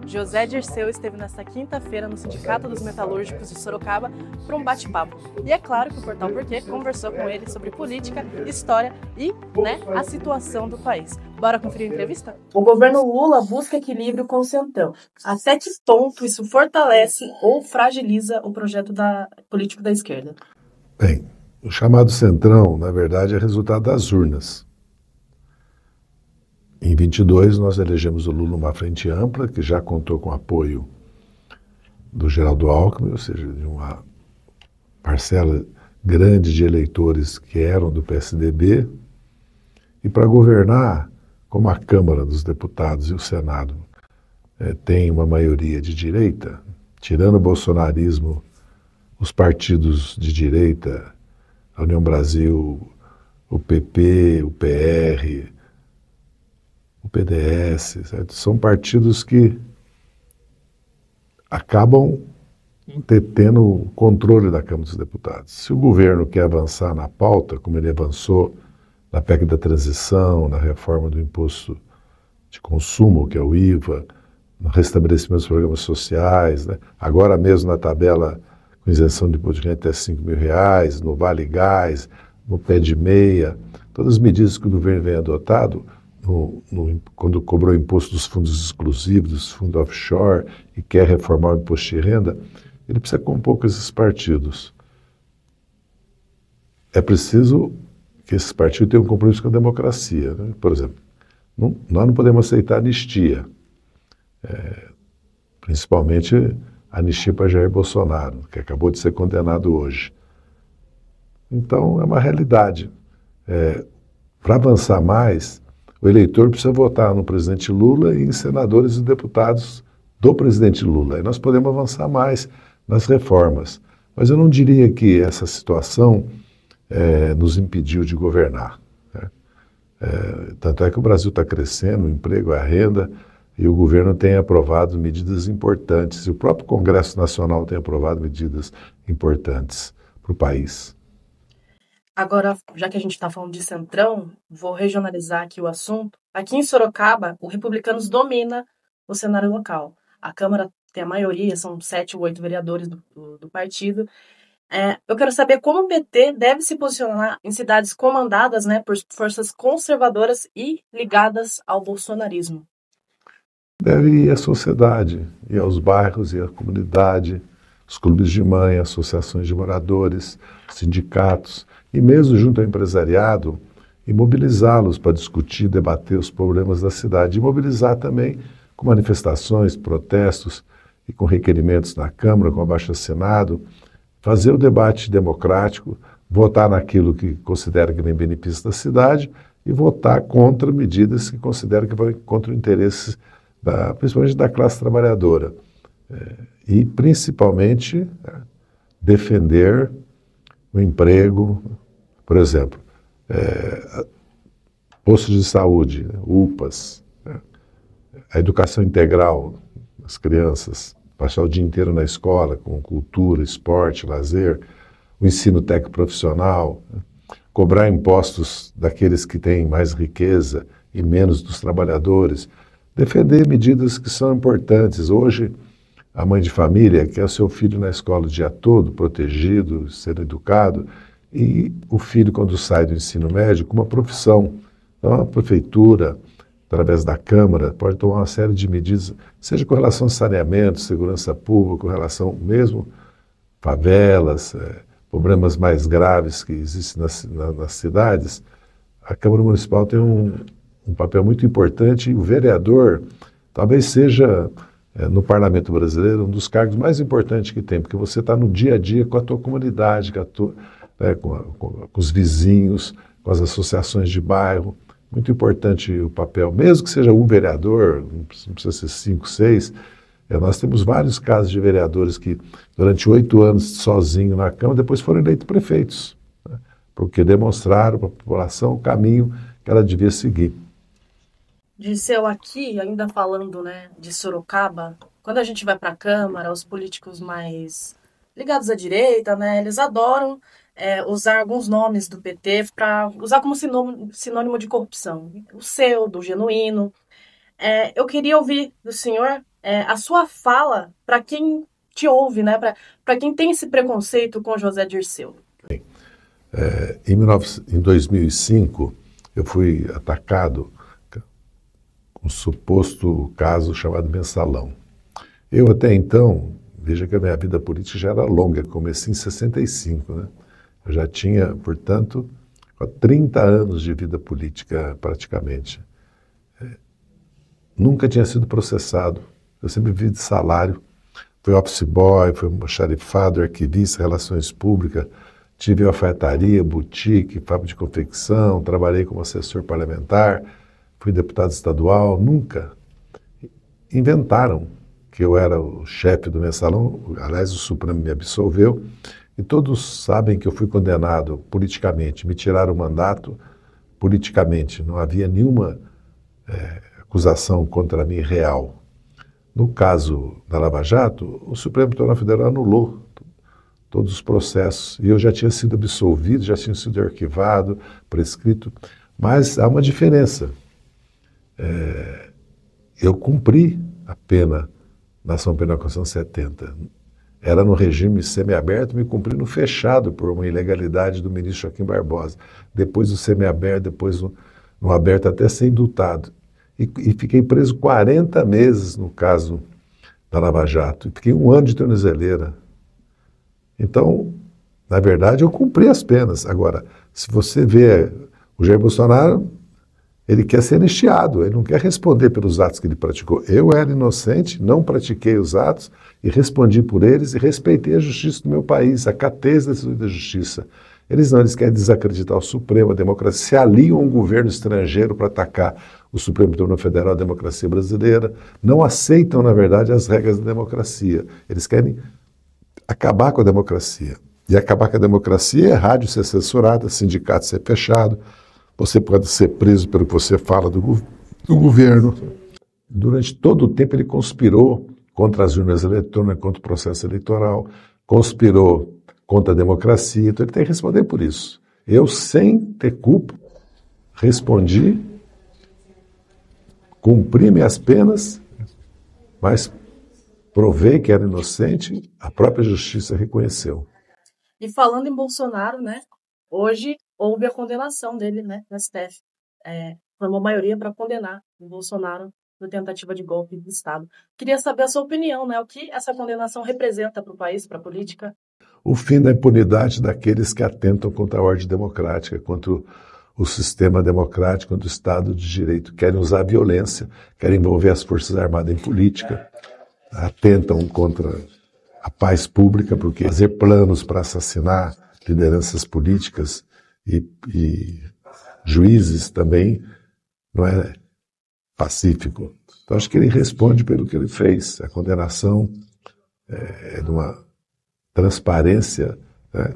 José Dirceu esteve nesta quinta-feira no Sindicato dos Metalúrgicos de Sorocaba para um bate-papo. E é claro que o Portal Porquê conversou com ele sobre política, história e, a situação do país. Bora conferir a entrevista? O governo Lula busca equilíbrio com o Centrão. Até que ponto isso fortalece ou fragiliza o projeto político da esquerda? Bem, o chamado Centrão, na verdade, é resultado das urnas. Em 22, nós elegemos o Lula uma frente ampla, que já contou com apoio do Geraldo Alckmin, ou seja, de uma parcela grande de eleitores que eram do PSDB, e para governar, como a Câmara dos Deputados e o Senado tem uma maioria de direita, tirando o bolsonarismo, os partidos de direita, a União Brasil, o PP, o PR, o PDS, certo? São partidos que acabam tendo o controle da Câmara dos Deputados. Se o governo quer avançar na pauta, como ele avançou na PEC da transição, na reforma do imposto de consumo, que é o IVA, no restabelecimento dos programas sociais, agora mesmo na tabela com isenção de imposto de renda até R$5.000, no Vale Gás, no Pé de Meia, todas as medidas que o governo vem adotado, quando cobrou o imposto dos fundos exclusivos, dos fundos offshore, e quer reformar o imposto de renda, ele precisa compor com esses partidos. É preciso que esses partidos tenham um compromisso com a democracia. Né? Por exemplo, nós não podemos aceitar anistia, principalmente a anistia para Jair Bolsonaro, que acabou de ser condenado hoje. Então, é uma realidade. Para avançar mais, o eleitor precisa votar no presidente Lula e em senadores e deputados do presidente Lula. E nós podemos avançar mais nas reformas. Mas eu não diria que essa situação nos impediu de governar. Né? Tanto é que o Brasil está crescendo, o emprego, a renda, e o governo tem aprovado medidas importantes. E o próprio Congresso Nacional tem aprovado medidas importantes para o país. Agora, já que a gente está falando de Centrão, vou regionalizar aqui o assunto. Aqui em Sorocaba, o Republicanos domina o cenário local. A Câmara tem a maioria, são 7 ou 8 vereadores do partido. Eu quero saber como o PT deve se posicionar em cidades comandadas por forças conservadoras e ligadas ao bolsonarismo. Deve ir à sociedade, ir aos bairros, ir à comunidade, os clubes de mãe, associações de moradores, sindicatos, e mesmo junto ao empresariado, e mobilizá-los para discutir, debater os problemas da cidade, e mobilizar também com manifestações, protestos e com requerimentos na Câmara, com abaixo-assinado, fazer o debate democrático, votar naquilo que considera que vem benefício da cidade e votar contra medidas que considera que vão contra o interesse principalmente da classe trabalhadora. E, principalmente, defender o emprego, por exemplo, postos de saúde, UPAs, a educação integral das crianças, passar o dia inteiro na escola com cultura, esporte, lazer, o ensino técnico profissional, cobrar impostos daqueles que têm mais riqueza e menos dos trabalhadores, defender medidas que são importantes. Hoje, a mãe de família quer o seu filho na escola o dia todo, protegido, sendo educado, e o filho, quando sai do ensino médio, com uma profissão. Então, a prefeitura, através da Câmara, pode tomar uma série de medidas, seja com relação ao saneamento, segurança pública, com relação mesmo favelas, problemas mais graves que existem nas cidades. A Câmara Municipal tem um papel muito importante e o vereador talvez seja, no Parlamento Brasileiro, um dos cargos mais importantes que tem, porque você está no dia a dia com a tua comunidade, com os vizinhos, com as associações de bairro. Muito importante o papel, mesmo que seja um vereador, não precisa ser 5, 6, nós temos vários casos de vereadores que, durante 8 anos sozinho na Câmara, depois foram eleitos prefeitos, né, porque demonstraram para a população o caminho que ela devia seguir. Dirceu, aqui, ainda falando de Sorocaba, quando a gente vai para a Câmara, os políticos mais ligados à direita, eles adoram usar alguns nomes do PT para usar como sinônimo de corrupção. O seu, do genuíno. Eu queria ouvir do senhor a sua fala para quem te ouve, né? Para quem tem esse preconceito com José Dirceu. Em 2005, eu fui atacado com um suposto caso chamado Mensalão. Eu até então, veja que a minha vida política já era longa, comecei em 65, né? Eu já tinha, portanto, 30 anos de vida política praticamente. Nunca tinha sido processado, eu sempre vivi de salário. Fui office boy, fui almoxarifado, arquivista, relações públicas, tive alfaiataria, boutique, fábrica de confecção, trabalhei como assessor parlamentar, fui deputado estadual, nunca inventaram que eu era o chefe do Mensalão, aliás o Supremo me absolveu, e todos sabem que eu fui condenado politicamente, me tiraram o mandato politicamente, não havia nenhuma acusação contra mim real. No caso da Lava Jato, o Supremo Tribunal Federal anulou todos os processos, e eu já tinha sido absolvido, já tinha sido arquivado, prescrito, mas há uma diferença. Eu cumpri a pena na ação penal Constituição 70. Era no regime semiaberto, me cumpri no fechado por uma ilegalidade do ministro Joaquim Barbosa. Depois do semiaberto, depois no aberto até ser indultado. E fiquei preso 40 meses no caso da Lava Jato. E fiquei 1 ano de tornozeleira. Então, na verdade, eu cumpri as penas. Agora, se você vê o Jair Bolsonaro, ele quer ser anistiado, ele não quer responder pelos atos que ele praticou. Eu era inocente, não pratiquei os atos e respondi por eles e respeitei a justiça do meu país, acatei as decisões da justiça. Eles não, eles querem desacreditar o Supremo, a democracia, se aliam a um governo estrangeiro para atacar o Supremo Tribunal Federal, a democracia brasileira, não aceitam, na verdade, as regras da democracia. Eles querem acabar com a democracia. E acabar com a democracia é rádio ser censurada, sindicato ser fechado, você pode ser preso pelo que você fala do governo. Durante todo o tempo ele conspirou contra as urnas eletrônicas, contra o processo eleitoral, conspirou contra a democracia, então ele tem que responder por isso. Eu, sem ter culpa, respondi, cumpri minhas penas, mas provei que era inocente, a própria justiça reconheceu. E falando em Bolsonaro, né, hoje houve a condenação dele, né, no STF. Formou maioria para condenar o Bolsonaro por tentativa de golpe de Estado. Queria saber a sua opinião, né, o que essa condenação representa para o país, para a política? O fim da impunidade daqueles que atentam contra a ordem democrática, contra o sistema democrático, contra o Estado de Direito. Querem usar a violência, querem envolver as Forças Armadas em política, atentam contra a paz pública, porque fazer planos para assassinar lideranças políticas e juízes também não é pacífico. Então acho que ele responde pelo que ele fez. A condenação é de uma transparência, né?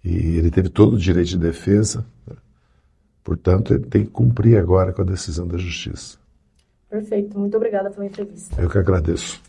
E ele teve todo o direito de defesa, né? Portanto, ele tem que cumprir agora com a decisão da justiça. Perfeito, muito obrigada pela entrevista. Eu que agradeço.